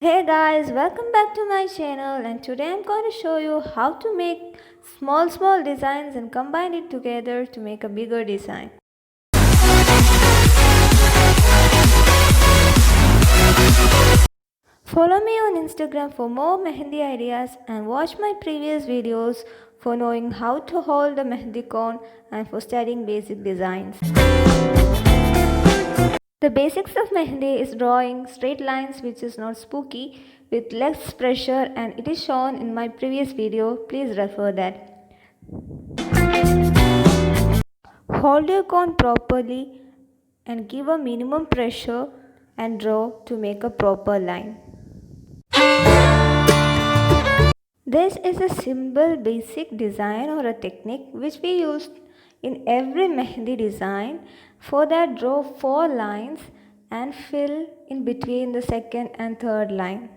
Hey guys, welcome back to my channel, and today I'm going to show you how to make small designs and combine it together to make a bigger design. Follow me on Instagram for more mehendi ideas and watch my previous videos for knowing how to hold a mehndi cone and for studying basic designs. The basics of mehendi is drawing straight lines which is not spooky with less pressure, and it is shown in my previous video. Please refer that. Hold your cone properly and give a minimum pressure and draw to make a proper line. This is a simple basic design or a technique which we use in every mehendi design. For that, draw 4 lines and fill in between the second and third line.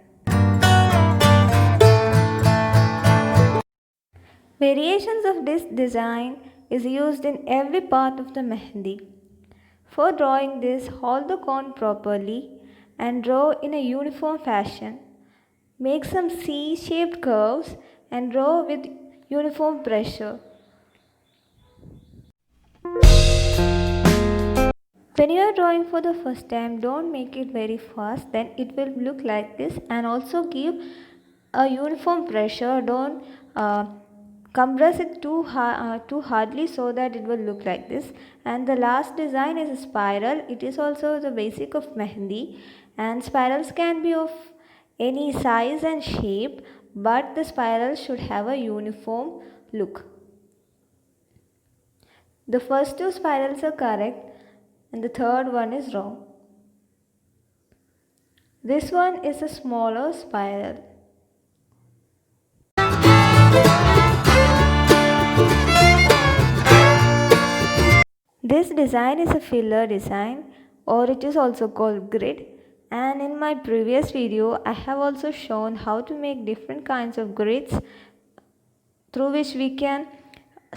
Variations of this design is used in every part of the mehendi. For drawing this, hold the cone properly and draw in a uniform fashion. Make some C-shaped curves and draw with uniform pressure. When you are drawing for the first time, don't make it very fast, then it will look like this, and also give a uniform pressure. Don't compress it too hardly so that it will look like this. And the last design is a spiral. It is also the basic of mehendi, and spirals can be of any size and shape, but the spiral should have a uniform look. The first 2 spirals are correct and the third one is wrong. This one is a smaller spiral. This design is a filler design, or it is also called grid, and in my previous video I have also shown how to make different kinds of grids through which we can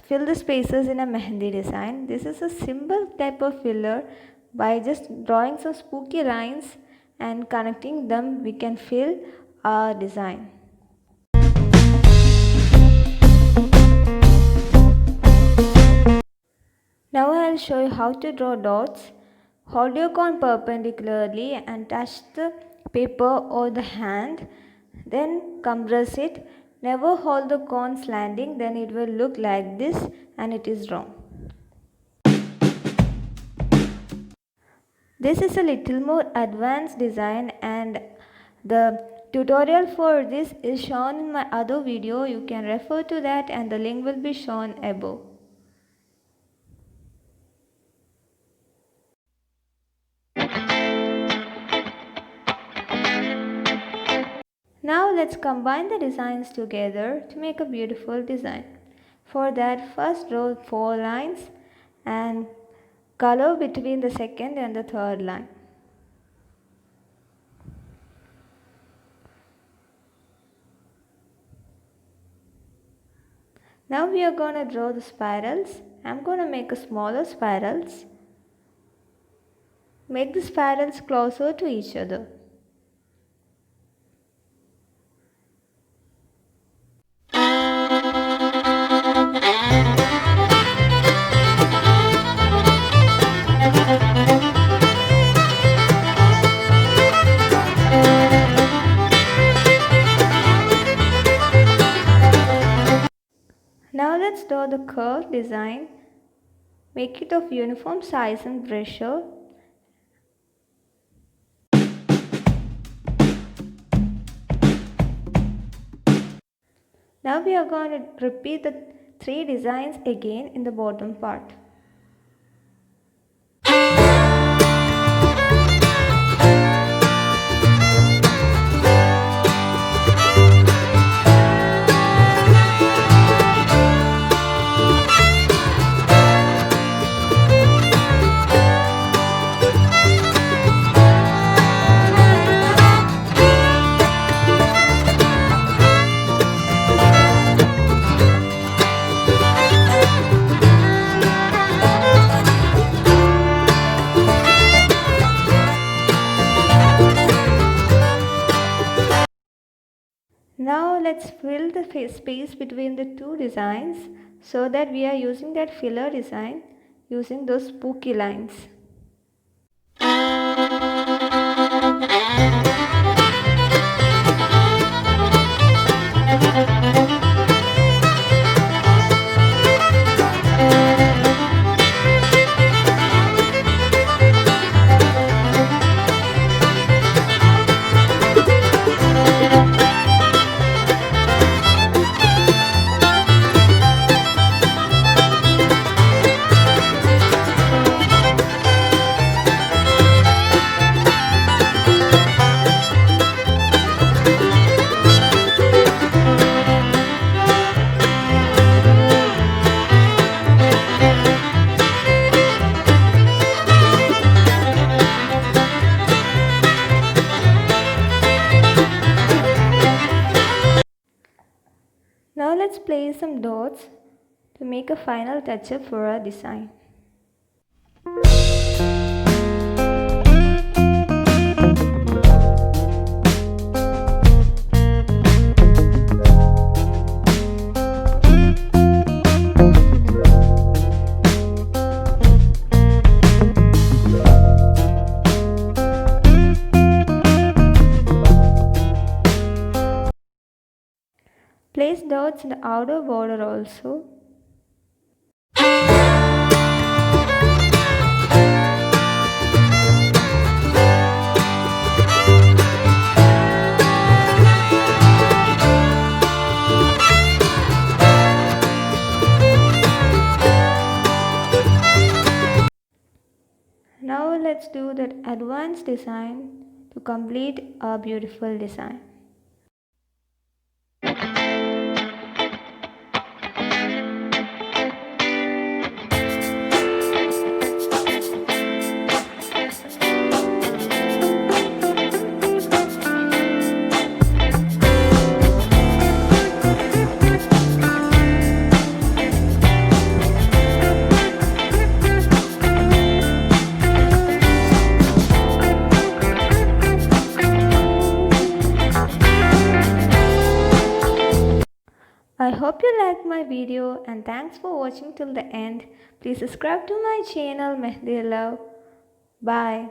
fill the spaces in a mehendi design. This is a simple type of filler. By just drawing some spooky lines and connecting them, we can fill our design. Now I'll show you how to draw dots. Hold your cone perpendicularly and touch the paper or the hand. Then compress it. Never hold the cone slanting, then it will look like this and it is wrong. This is a little more advanced design, and the tutorial for this is shown in my other video. You can refer to that and the link will be shown above. Now let's combine the designs together to make a beautiful design. For that, first draw 4 lines and color between the second and the third line. Now we are going to draw the spirals. I'm going to make a smaller spirals. Make the spirals closer to each other. Now let's draw the curved design. Make it of uniform size and pressure. Now we are going to repeat the 3 designs again in the bottom part. let's fill the space between the two designs, so that we are using that filler design using those spooky lines. Now let's place some dots to make a final touch-up for our design. Place dots in the outer border also. Now let's do that advanced design to complete our beautiful design. I hope you liked my video, and thanks for watching till the end. Please subscribe to my channel Mehndi Love. Bye.